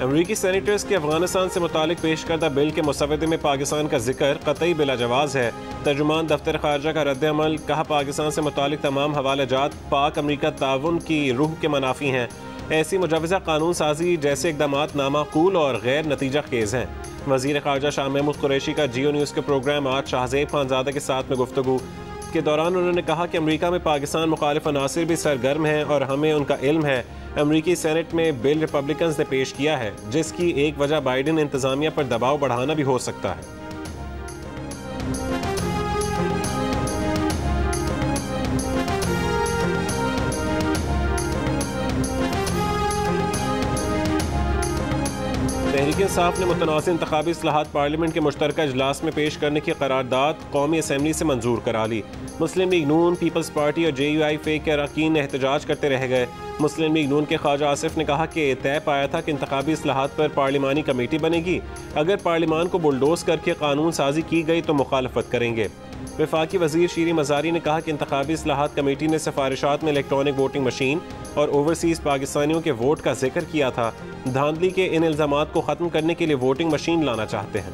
अमरीकी सेनेटर्स के अफगानिस्तान से मुतालिक पेश करदा बिल के मुसवदे में पाकिस्तान का जिक्र कतई बिला जवाज़ है। तर्जुमान दफ्तर खारजा का रद्द-ए-अमल, कहा पाकिस्तान से मुतालिक तमाम हवालाजात पाक अमरीका ताउन की रूह के मनाफी हैं। ऐसी मुजवज़ा कानून साजी जैसे इक़दामात नामाकूल और गैर नतीजा खेज़ हैं। वज़ीर खारजा शाह महमूद कुरैशी का जियो न्यूज़ के प्रोग्राम आज शाहज़ेब खानज़ादा के साथ में गुफ्तगू के दौरान उन्होंने कहा कि अमरीका में पाकिस्तान मुखालिफ अनासिर भी सरगर्म हैं और हमें उनका इल्म है। अमरीकी सेनेट में बिल रिपब्लिकन्स ने पेश किया है, जिसकी एक वजह बाइडेन इंतजामिया पर दबाव बढ़ाना भी हो सकता है। तहरीक-ए-इंसाफ ने मुतनाज़ इंतखाबी इस्लाहात पार्लियामेंट के मुश्तरका इजलास में पेश करने की करारदाद कौमी असम्बली से मंजूर करा ली। मुस्लिम लीग नून, पीपल्स पार्टी और JUI के अरकान एहतजाज करते रह गए। मुस्लिम लीग नून के ख्वाजा आसिफ ने कहा कि तय पाया था कि इंतखाबी इस्लाहात पर पार्लिमानी कमेटी बनेगी। अगर पार्लिमान को बुलडोज करके कानून साजी की गई तो मुखालफत करेंगे। वफाकी वजीर शीरी मजारी ने कहा कि इंतखाबी इस्लाहात कमेटी ने सिफारिशात में इलेक्ट्रॉनिक वोटिंग मशीन और ओवरसीज़ पाकिस्तानियों के वोट का जिक्र किया था। धांधली के इन इल्ज़ामात को ख़त्म करने के लिए वोटिंग मशीन लाना चाहते हैं।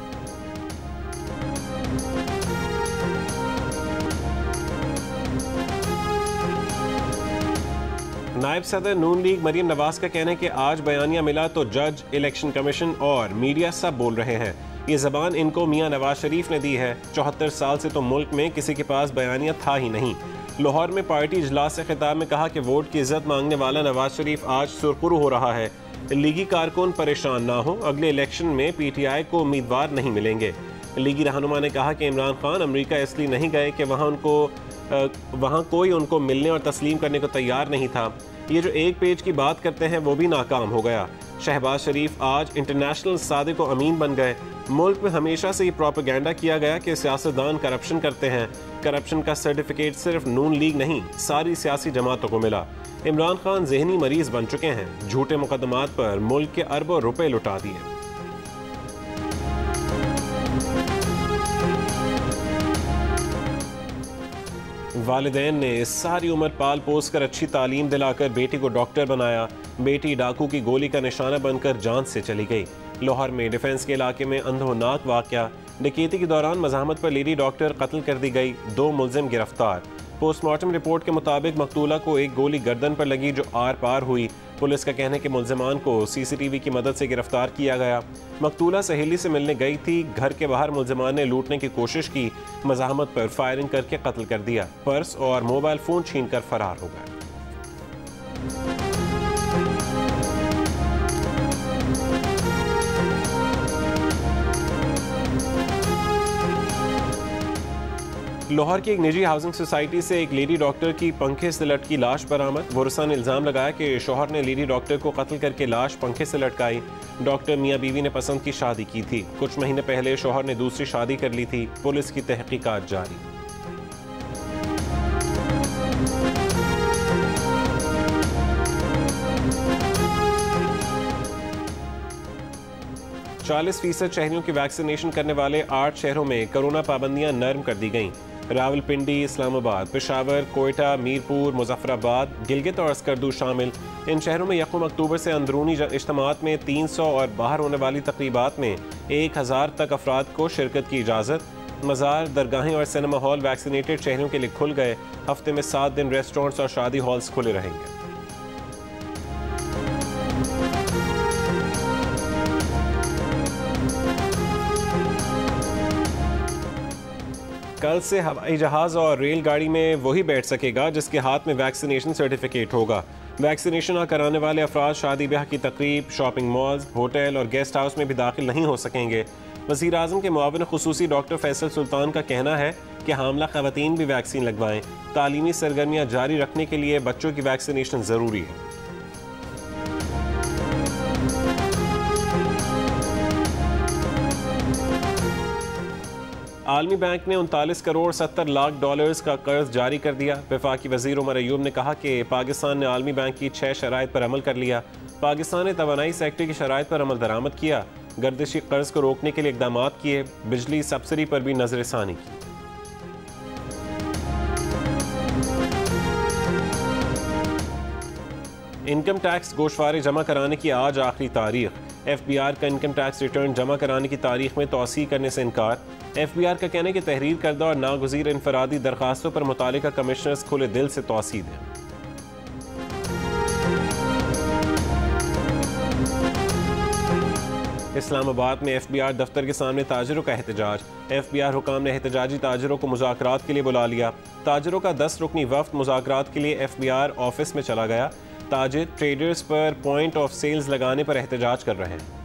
नायब सदर नून लीग मरीम नवाज का कहना है कि आज बयानिया मिला तो जज, इलेक्शन कमीशन और मीडिया सब बोल रहे हैं। ये ज़बान इनको मियाँ नवाज शरीफ ने दी है। 74 साल से तो मुल्क में किसी के पास बयानिया था ही नहीं। लाहौर में पार्टी इजलास से खिताब में कहा कि वोट की इज्जत मांगने वाला नवाज शरीफ आज सुरखुरू हो रहा है। लीगी कारकुन परेशान ना हो, अगले इलेक्शन में PTI को उम्मीदवार नहीं मिलेंगे। लीगी रहनुमा ने कहा कि इमरान खान अमेरिका इसलिए नहीं गए कि वहाँ कोई उनको मिलने और तस्लीम करने को तैयार नहीं था। ये जो एक पेज की बात करते हैं वो भी नाकाम हो गया। शहबाज शरीफ आज इंटरनेशनल सादिक व अमीन बन गए। मुल्क में हमेशा से ये प्रोपेगेंडा किया गया कि सियासतदान करप्शन करते हैं। करप्शन का सर्टिफिकेट सिर्फ नून लीग नहीं, सारी सियासी जमातों को मिला। इमरान खान जहनी मरीज बन चुके हैं। झूठे मुकदमात पर मुल्क के अरबों रुपए लुटा दिए। वालिदैन ने सारी उम्र पाल पोस कर अच्छी तालीम दिलाकर बेटी को डॉक्टर बनाया। बेटी डाकू की गोली का निशाना बनकर जान से चली गई। लाहौर में डिफेंस के इलाके में अंधोनाक वाकया। डकैती के दौरान मज़ाहमत पर लेडी डॉक्टर कत्ल कर दी गई। 2 मुलजिम गिरफ्तार। पोस्टमार्टम रिपोर्ट के मुताबिक मकतूला को एक गोली गर्दन पर लगी जो आर पार हुई। पुलिस का कहना है कि मुलजिमान को CCTV की मदद से गिरफ्तार किया गया। मकतूला सहेली से मिलने गई थी। घर के बाहर मुलजिमान ने लूटने की कोशिश की। मज़ाहमत पर फायरिंग करके कत्ल कर दिया। पर्स और मोबाइल फ़ोन छीन कर फरार हो गए। लाहौर की एक निजी हाउसिंग सोसाइटी से एक लेडी डॉक्टर की पंखे से लटकी लाश बरामद। वरसा ने इल्ज़ाम लगाया कि शौहर ने लेडी डॉक्टर को कत्ल करके लाश पंखे से लटकाई। डॉक्टर मियाँ बीवी ने पसंद की शादी की थी। कुछ महीने पहले शौहर ने दूसरी शादी कर ली थी। पुलिस की तहकीकात जारी। %40 शहरियों की वैक्सीनेशन करने वाले 8 शहरों में कोरोना पाबंदियां नरम कर दी गईं। रावलपिंडी, इस्लामाबाद, पेशावर, कोयटा, मीरपुर, मुजफ्फराबाद, गिलगित और अस्करदू शामिल। इन शहरों में 1 अक्टूबर से अंदरूनी इज्तिमात में 300 और बाहर होने वाली तकरीबात में 1000 तक अफराद को शिरकत की इजाज़त। मज़ार, दरगाहें और सिनेमा हॉल वैक्सीनेटेड शहरियों के लिए खुल गए। हफ्ते में 7 दिन रेस्टोरेंट्स और शादी हॉल्स खुले रहेंगे। कल से हवाई जहाज़ और रेलगाड़ी में वही बैठ सकेगा जिसके हाथ में वैक्सीनेशन सर्टिफिकेट होगा। वैक्सीनेशन न कराने वाले अफराद शादी ब्याह की तकरीब, शॉपिंग मॉल्स, होटल और गेस्ट हाउस में भी दाखिल नहीं हो सकेंगे। वज़ीर आज़म के मुआविन खुसूसी डॉक्टर फैसल सुल्तान का कहना है कि हामला ख़वातीन भी वैक्सीन लगवाएं। तालीमी सरगर्मियाँ जारी रखने के लिए बच्चों की वैक्सीनेशन ज़रूरी है। आलमी बैंक ने 39 करोड़ 70 लाख डॉलर्स का कर्ज जारी कर दिया। वफाकी वज़ीर उमर अयूब ने कहा कि पाकिस्तान ने आलमी बैंक की 6 शराइत पर अमल कर लिया। पाकिस्तान ने तवानाई सेक्टर की शराइत पर अमल दरामद किया। गर्दिशी कर्ज को रोकने के लिए इकदाम किए। बिजली सब्सिडी पर भी नजरसानी की। इनकम टैक्स गोशवारे जमा कराने की आज आखिरी तारीख। FBR का इनकम टैक्स रिटर्न जमा कराने की तारीख में तौसी करने से इनकार। FBR का कहना है कि तहरीर करदा और नागुज़ीर इनफरादी दरखास्तों पर मुतालिका कमिश्नर्स खुले दिल से तौसी दें। इस्लामाबाद में FBR दफ्तर के सामने ताजरों का एहतजाज। FBR हुकाम ने एहतजाजी ताजरों को मुज़ाकरात के लिए बुला लिया। ताजरों का 10 रुकनी वफ्द मुज़ाकरात के लिए FBR ऑफिस में चला गया। ताजिर ट्रेडर्स पर पॉइंट ऑफ सेल्स लगाने पर एहतजाज कर रहे हैं।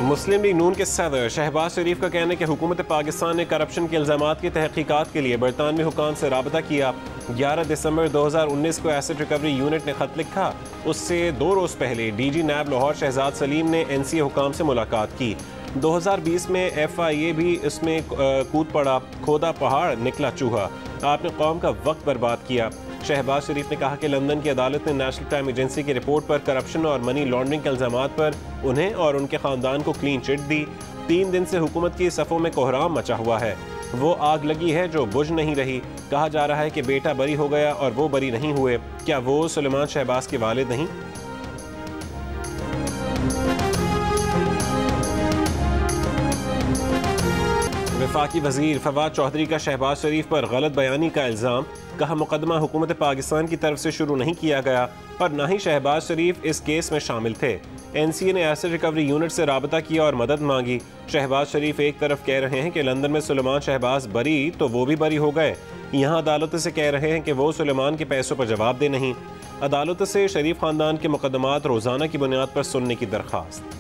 मुस्लिम लीग नून के सदर शहबाज शरीफ का कहना है कि हुकूमत पाकिस्तान ने करप्शन के इल्ज़ामात की तहकीकात के लिए बरतानवी हुकाम से राबता किया। 11 दिसंबर 2019 को एसेट रिकवरी यूनिट ने खत लिखा। उससे 2 रोज़ पहले DG नैब लाहौर शहजाद सलीम ने NCA हुकाम से मुलाकात की। 2020 में FIA भी इसमें कूद पड़ा। खोदा पहाड़ निकला चूहा। आपने कौम का वक्त बर्बाद किया। शहबाज शरीफ ने कहा कि लंदन की अदालत ने नेशनल क्राइम एजेंसी की रिपोर्ट पर करप्शन और मनी लॉन्ड्रिंग के इल्ज़ामात पर उन्हें और उनके ख़ानदान को क्लीन चिट दी। 3 दिन से हुकूमत की सफ़ों में कोहराम मचा हुआ है। वो आग लगी है जो बुझ नहीं रही। कहा जा रहा है कि बेटा बरी हो गया और वो बरी नहीं हुए। क्या वो सुलेमान शहबाज के वालिद नहीं? वफाकी वजीर फवाद चौधरी का शहबाज शरीफ पर गलत बयानी का इल्ज़ाम। कहा मुकदमा हुकूमत पाकिस्तान की तरफ से शुरू नहीं किया गया और न ही शहबाज शरीफ इस केस में शामिल थे। NCA ने एसेट रिकवरी यूनिट से राबता किया और मदद मांगी। शहबाज शरीफ एक तरफ कह रहे हैं कि लंदन में सुलेमान शहबाज बरी तो वो भी बरी हो गए। यहाँ अदालत से कह रहे हैं कि वो सुलेमान के पैसों पर जवाब दे नहीं। अदालत से शरीफ खानदान के मुकदमात रोज़ाना की बुनियाद पर सुनने की दरख्वास्त।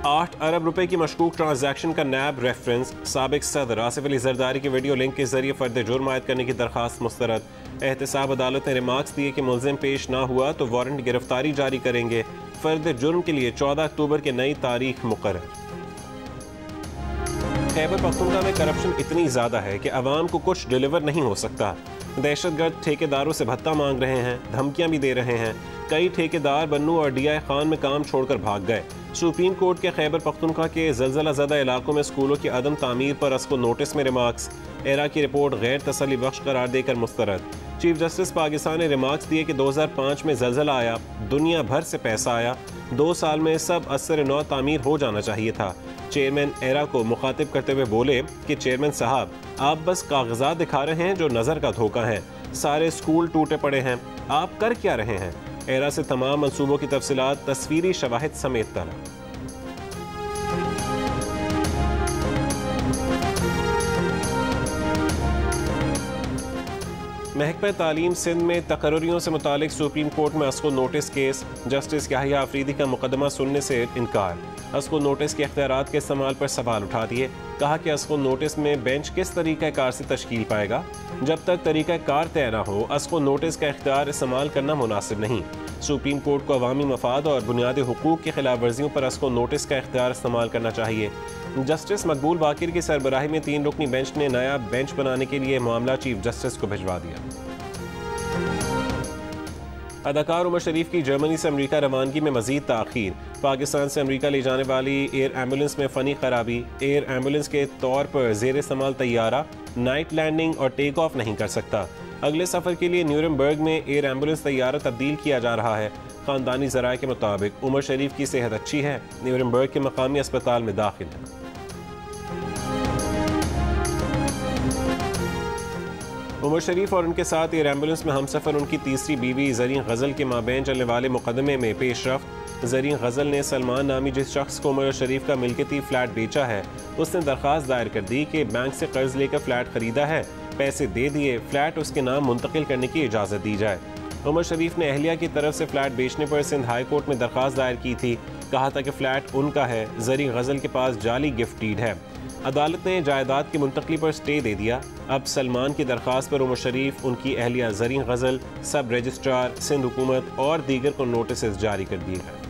8 अरब रुपए की मशकूक ट्रांजैक्शन का नैब रेफरेंस। साबिक सदर आसिफ अली जरदारी के वीडियो लिंक के जरिए फर्द जुर्म आयद करने की दरखास्त मुस्तरद। एहतसाब अदालत ने रिमार्क्स दिए कि मुलजिम पेश ना हुआ तो वारंट गिरफ्तारी जारी करेंगे। फर्द जुर्म के लिए 14 अक्टूबर की नई तारीख मुकर्रर। खैबर पख्तूनख्वा में करप्शन इतनी ज़्यादा है कि अवाम को कुछ डिलीवर नहीं हो सकता। दहशतगर्द ठेकेदारों से भत्ता मांग रहे हैं, धमकियां भी दे रहे हैं। कई ठेकेदार बन्नू और DI खान में काम छोड़कर भाग गए। सुप्रीम कोर्ट के खैबर पख्तूनख्वा के ज़लज़ला ज़दा इलाकों में स्कूलों की अदम तामीर पर अस्को नोटिस में रिमार्क्स। एरा की रिपोर्ट गैर तसल्ली बख्श करार देकर मुस्तरद। चीफ जस्टिस पाकिस्तान ने रिमार्क्स दिए कि 2005 में ज़लज़ला आया, दुनिया भर से पैसा आया, 2 साल में सब असर नौ तामीर हो जाना चाहिए था। चेयरमैन एरा को मुखातिब करते हुए बोले कि चेयरमैन साहब, आप बस कागजात दिखा रहे हैं जो नज़र का धोखा है। सारे स्कूल टूटे पड़े हैं, आप कर क्या रहे हैं? एरा से तमाम मंसूबों की तफसीलात तस्वीरी शवाहिद समेत तलब। महकमा तालीम सिंध में तकर्रियों से मुतालिक सुप्रीम कोर्ट में अस्को notice case. Justice Yahya Afridi का मुकदमा सुनने से इनकार। अस्को नोटिस के इख्तियारात के इस्तेमाल पर सवाल उठा दिए। कहा कि अस्को नोटिस में बेंच किस तरीक़ा कार से तश्कील पाएगा। जब तक तरीक़ा कार तय न हो अस्को नोटिस का इख्तियार इस्तेमाल करना मुनासिब नहीं। सुप्रीम कोर्ट को अवामी मफाद और बुनियादी हुकूक की खिलाफ वर्जियों पर अस्को नोटिस का इख्तियार इस्तेमाल करना चाहिए। जस्टिस मकबूल बाकिर की सरबराही में 3 रुकनी बेंच ने नया बेंच बनाने के लिए मामला चीफ जस्टिस को भिजवा दिया। अदाकार उमर शरीफ की जर्मनी से अमेरिका रवानगी में मजीद ताख़ीर। पाकिस्तान से अमेरिका ले जाने वाली एयर एम्बुलेंस में फ़नी खराबी। एयर एम्बुलेंस के तौर पर ज़ेर इस्तेमाल तैयारा नाइट लैंडिंग और टेक ऑफ नहीं कर सकता। अगले सफ़र के लिए न्यूरमबर्ग में एयर एम्बुलेंस तैयारा तब्दील किया जा रहा है। ख़ानदानी ज़राए के मुताबिक उमर शरीफ की सेहत अच्छी है, न्यूरमबर्ग के मकामी अस्पताल में दाखिल है। उमर शरीफ और उनके साथ एयर एम्बुलेंस में हमसफ़र उनकी तीसरी बीवी ज़रीन गज़ल के माबैन चलने वाले मुकदमे में पेशरफ्त। ज़रीन गज़ल ने सलमान नामी जिस शख्स को उमर शरीफ का मिल्कियती फ़्लैट बेचा है, उसने दरख्वास्त दायर कर दी कि बैंक से कर्ज लेकर फ़्लैट ख़रीदा है, पैसे दे दिए, फ़्लैट उसके नाम मुंतकिल करने की इजाज़त दी जाए। उमर शरीफ ने अहलिया की तरफ से फ़्लैट बेचने पर सिंध हाई कोर्ट में दरख्वास्त दायर की थी। कहा था कि फ़्लैट उनका है, ज़रीन गज़ल के पास जाली गिफ्ट डीड है। अदालत ने जायदाद की मुंतकली पर स्टे दे दिया। अब सलमान की दरख्वास्त पर उमर शरीफ, उनकी अहलिया ज़रीन गज़ल, सब रजिस्ट्रार, सिंध हुकूमत और दीगर को नोटिस जारी कर दिए गए।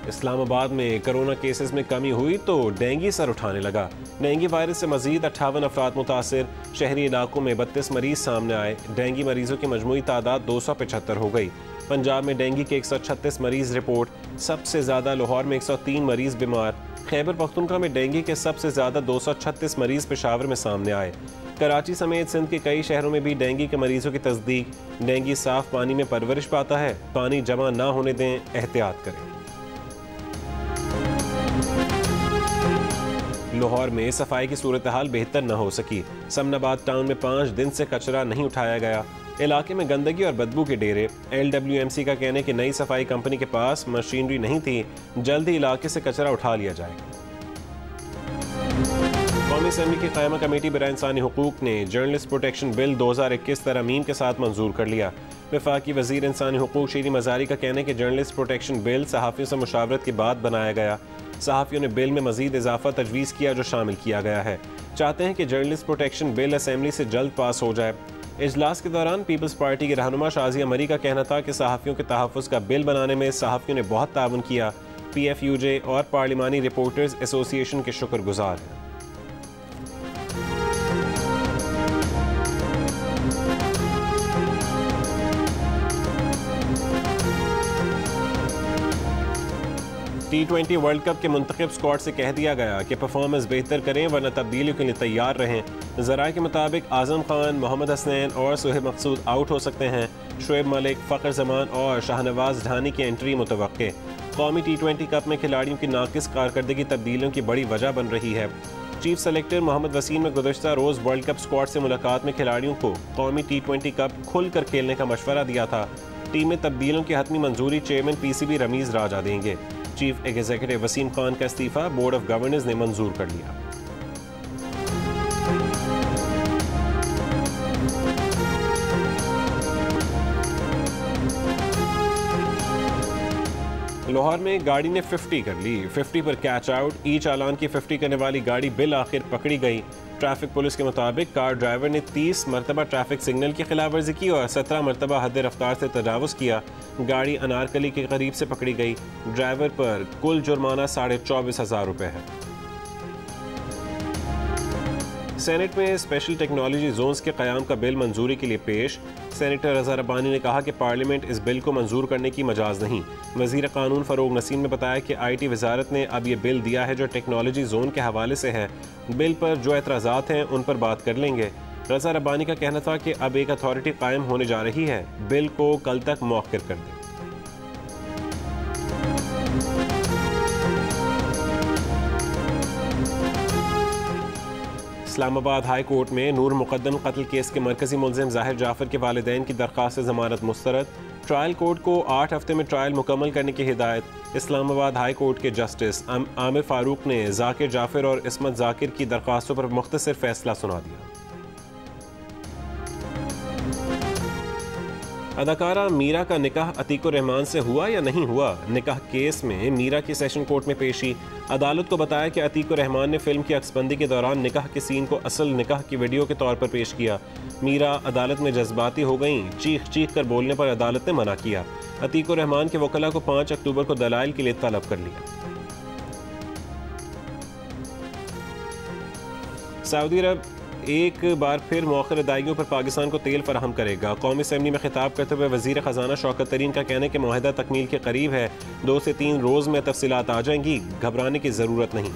इस्लामाबाद में कोरोना केसेस में कमी हुई तो डेंगू सर उठाने लगा। डेंगू वायरस से मजीद 58 अफराद मुतासिर। शहरी इलाकों में 32 मरीज सामने आए। डेंगू मरीजों की मजमूई तादाद 275 हो गई। पंजाब में डेंगू के 136 मरीज रिपोर्ट, सबसे ज़्यादा लाहौर में 103 मरीज बीमार। खैबर पख्तूनख्वा में डेंगू के सबसे ज़्यादा 236 मरीज पेशावर में सामने आए। कराची समेत सिंध के कई शहरों में भी डेंगू के मरीजों की तस्दीक। डेंगू साफ पानी में परवरिश पाता है, पानी जमा ना होने दें, एहतियात करें। लाहौर में सफाई की सूरत हाल बेहतर न हो सकी। समनाबाद टाउन में 5 दिन से कचरा नहीं उठाया गया। इलाके में गंदगी और बदबू के डेरे। LWMC का कहना है कि नई सफाई कंपनी के पास मशीनरी नहीं थी, जल्द ही इलाके से कचरा उठा लिया जाएगा। कौमी असेंबली की क़यामा कमेटी बराए इंसानी हुकूक ने जर्नलिस्ट प्रोटेक्शन बिल 2021 तरमीम के साथ मंजूर कर लिया। वफाकी वज़ीर इंसानी हुकूक शीरी मज़ारी का कहना है कि जर्नलिस्ट प्रोटेक्शन बिल सहाफ़ियों से मुशावरत के बाद बनाया गया। सहाफ़ियों ने बिल में मज़ीद इजाफा तजवीज़ किया जो शामिल किया गया है। चाहते हैं कि जर्नलिस्ट प्रोटेक्शन बिल असेंबली से जल्द पास हो जाए। इजलास के दौरान पीपल्स पार्टी के रहनुमा शाजिया मरी का कहना था कि सहाफ़ियों के तहफ़्फ़ुज़ का बिल बनाने में सहाफ़ियों ने बहुत ताउन किया। PFUJ और पार्लिमानी रिपोर्टर्स एसोसिएशन के शुक्रगुजार हैं। T20 वर्ल्ड कप के मुंतखब स्क्वाड से कह दिया गया कि परफॉर्मेंस बेहतर करें वरना तब्दीलियों के लिए तैयार रहें। ज़राए के मुताबिक आज़म खान, मोहम्मद हसनैन और सुहेब मकसूद आउट हो सकते हैं। शुएब मलिक, फ़खर जमान और शाहनवाज ढानी की एंट्री मुतवक्के। कौमी T20 कप में खिलाड़ियों की नाकिस कारकर्दगी तब्दीलियों की बड़ी वजह बन रही है। चीफ सेलेक्टर मोहम्मद वसीम ने गुज़श्ता रोज़ वर्ल्ड कप स्क्वाड से मुलाकात में खिलाड़ियों को कौमी T20 कप खुल कर खेलने का मशवरा दिया था। टीम में तब्दीलियों की हतमी मंजूरी चेयरमैन PCB रमीज़ राजा देंगे। चीफ एग्जीक्यूटिव वसीम खान का इस्तीफा बोर्ड ऑफ गवर्नर्स ने मंजूर कर लिया। लाहौर में गाड़ी ने 50 कर ली। 50 पर कैच आउट। ई चालान की 50 करने वाली गाड़ी बिल आखिर पकड़ी गई। ट्रैफिक पुलिस के मुताबिक कार ड्राइवर ने 30 मरतबा ट्रैफिक सिग्नल की खिलाफवर्जी की और 17 मरतबा हद रफ्तार से तजावुज़ किया। गाड़ी अनारकली के करीब से पकड़ी गई। ड्राइवर पर कुल जुर्माना 24,500 रुपये है। सेनेट में स्पेशल टेक्नोलॉजी जोन्स के क़याम का बिल मंजूरी के लिए पेश। सेनेटर रज़ा रब्बानी ने कहा कि पार्लियामेंट इस बिल को मंजूर करने की मजाज नहीं। वज़ीर कानून फ़रोग नसीम ने बताया कि IT वजारत ने अब ये बिल दिया है जो टेक्नोलॉजी जोन के हवाले से है। बिल पर जो एतराज़ात हैं उन पर बात कर लेंगे। रज़ा रब्बानी का कहना था कि अब एक अथॉरिटी कायम होने जा रही है, बिल को कल तक मौखिर कर दें। इस्लामाबाद हाई कोर्ट में नूर मुकद्दम कत्ल केस के मरकजी मुलजिम ज़ाहिर जाफर के वालिदैन की दरख्वास्त ज़मानत मुस्तरद। ट्रायल कोर्ट को 8 हफ्ते में ट्रायल मुकम्मल करने की हिदायत। इस्लामाबाद हाई कोर्ट के जस्टिस आमिर फारूक ने जाकिर जाफर और इस्मत जाकिर की दरख्वास्तों पर मुख्तसर फैसला सुना दिया। अदाकारा मीरा का निकाह अतीकुर रहमान से हुआ या नहीं हुआ? निकाह केस में मीरा की सेशन कोर्ट में पेशी। अदालत को बताया कि अतीकुर रहमान ने फिल्म की अक्सबंदी के दौरान निकाह के सीन को असल निकाह की वीडियो के तौर पर पेश किया। मीरा अदालत में जज्बाती हो गईं। चीख चीख कर बोलने पर अदालत ने मना किया। अतीकुर रहमान के वकला को 5 अक्टूबर को दलाइल के लिए तलब कर लिया। सऊदी अरब एक बार फिर मौखर अदायगियों पर पाकिस्तान को तेल फराहम करेगा। कौमी असेंबली में खिताब करते हुए वज़ीर ख़जाना शौकत तरीन का कहना है कि मुआहदा तकमील के करीब है। 2 से 3 रोज़ में तफसीलात आ जाएंगी, घबराने की ज़रूरत नहीं।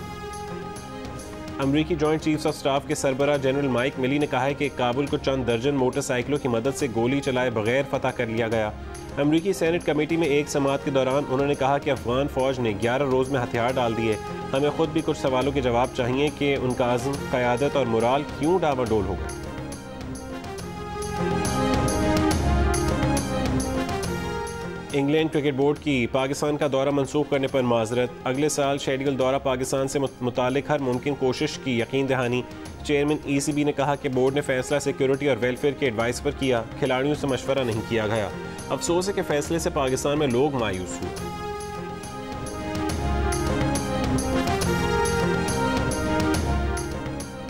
अमरीकी जॉइंट चीफ्स ऑफ स्टाफ के सरबराह जनरल माइक मिली ने कहा है कि काबुल को चंद दर्जन मोटरसाइकिलों की मदद से गोली चलाए बगैर फतह कर लिया गया। अमरीकी सेनेट कमेटी में एक समाअत के दौरान उन्होंने कहा कि अफगान फ़ौज ने 11 रोज़ में हथियार डाल दिए। हमें खुद भी कुछ सवालों के जवाब चाहिए कि उनका अज़्म, क़यादत और मोराल क्यों डावाडोल हो गए। इंग्लैंड क्रिकेट बोर्ड की पाकिस्तान का दौरा मंसूख करने पर माजरत। अगले साल शेड्यूल दौरा पाकिस्तान से मुतालिक हर मुमकिन कोशिश की यकीन दहानी। चेयरमैन ECB ने कहा कि बोर्ड ने फैसला सिक्योरिटी और वेलफेयर के एडवाइस पर किया, खिलाड़ियों से मशवरा नहीं किया गया। अफसोस है कि फैसले से पाकिस्तान में लोग मायूस हुए।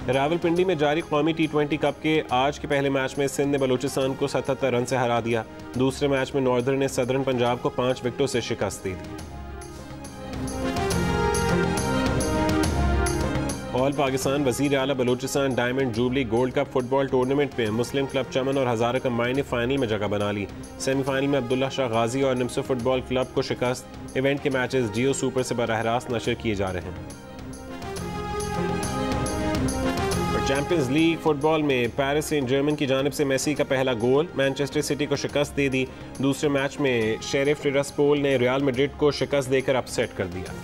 रावलपिंडी में जारी कौमी T20 कप के आज के पहले मैच में सिंध ने बलूचिस्तान को 77 रन से हरा दिया। दूसरे मैच में नॉर्दर्न ने सदर्न पंजाब को 5 विकेटों से शिकस्त दी। ऑल पाकिस्तान वज़ीर आला Balochistan diamond jubilee gold cup football tournament में मुस्लिम क्लब चमन और हज़ारा कंबाइन ने फाइनल में जगह बना ली। सेमीफाइनल में अब्दुल्ला शाह गाजी और निम्सो फुटबॉल क्लब को शिकस्त। इवेंट के मैचेस जियो सुपर से बराह रास्त नशर किए जा रहे हैं। चैंपियंस लीग फुटबॉल में पेरिस सेंट जर्मन की जानिब से मेसी का पहला गोल, मैनचेस्टर सिटी को शिकस्त दे दी। दूसरे मैच में शेरिफ टिरास्पोल ने रियल मैड्रिड को शिकस्त देकर अपसेट कर दिया।